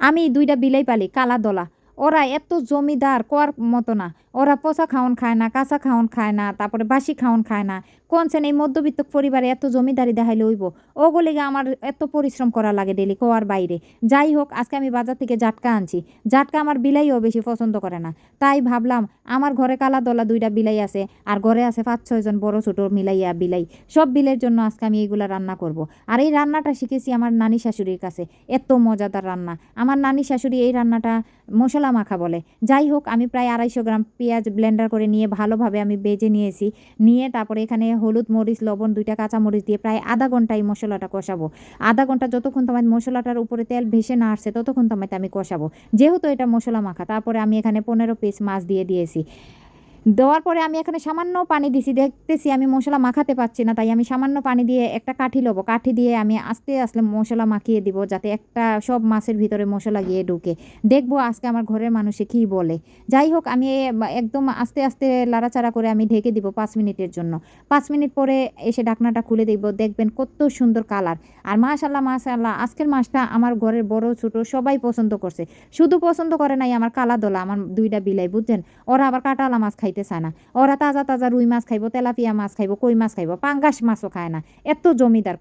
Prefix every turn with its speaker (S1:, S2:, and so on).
S1: আমি ২ টা বিলাই পালি কালা দলা। ওরা এত জমিদার কোয়ার মতো না। ওরা পচা খাওন খায় না, কাঁচা খাওন খায় না, তারপরে বাসি খাওন খায় না। কোনছেন এই মধ্যবিত্ত পরিবারে এত জমিদারি দেখাইলে হইব? ওগো লিগা আমার এত পরিশ্রম করা লাগে ডেইলি কোয়ার বাইরে। যাই হোক আজকে আমি বাজার থেকে জাটকা আনছি। জাটকা আমার বিলাইও বেশি পছন্দ করে না। তাই ভাবলাম আমার ঘরে কালা দলা ২ টা বিলাই আছে। আর ঘরে আছে ৫-৬ জন বড় ছোট মিলাইয়া বিলাই। সব বিলের জন্য আজকে আমি এগুলা রান্না করব। আর এই রান্নাটা শিখেছি আমার নানি শাশুড়ির কাছে। এত মজাদার রান্না। আমার নানি শাশুড়ি এই রান্নাটা মশলা মাখা বলে। যাই হোক আমি প্রায় ২৫০ গ্রাম পেঁয়াজ ব্লেন্ডার করে নিয়ে ভালোভাবে আমি ভেজে নিয়েছি। নিয়ে তারপরে এখানে হলুদ, মরিচ, লবণ ২ টা কাঁচামরিচ দিয়ে প্রায় ০.৫ ঘন্টা এই মসলাটা কষাবো। ০.৫ ঘন্টা যতক্ষণ তোমার মসলাটার উপরে তেল ভেসে না আসছে ততক্ষণ তোমায় আমি কষাবো। যেহেতু এটা মসলা মাখা তারপরে আমি এখানে ১৫ পিস মাছ দিয়ে দিয়েছি। দেওয়ার পরে আমি এখানে সামান্য পানি দিছি। দেখতেছি আমি মসলা মাখাতে পারছি না। তাই আমি সামান্য পানি দিয়ে একটা কাঠি লবো। কাঠি দিয়ে আমি আস্তে, আস্তে মসলা মাখিয়ে দিব যাতে একটা সব মাছের ভিতরে মসলা গিয়ে ঢুকে। দেখবো আজকে আমার ঘরের মানুষে কি বলে। যাই হোক আমি একদম আস্তে, আস্তে লাড়াচাড়া করে আমি ঢেকে দিব ৫ মিনিটের জন্য। ৫ মিনিট পরে এসে ঢাকনাটা খুলে দেখব দেখবেন কত সুন্দর কালার। আর মাশাআল্লাহ, মাশাআল্লাহ আজকের মাছটা আমার ঘরের বড় ছোট সবাই পছন্দ করছে। শুধু পছন্দ করে নাই আমার কালা দলা আমার ২ টা বিলাই বুঝছেন? ওরা আবার কাঁটাওয়ালা মাছ খাইতে চায় না। ওরা তাজা, তাজা রুই মাছ খাইবো, তেলাপিয়া মাছ খাইবো, কই মাছ খাইবো, পাঙ্গাস মাছও খায় না। এত জমিদার।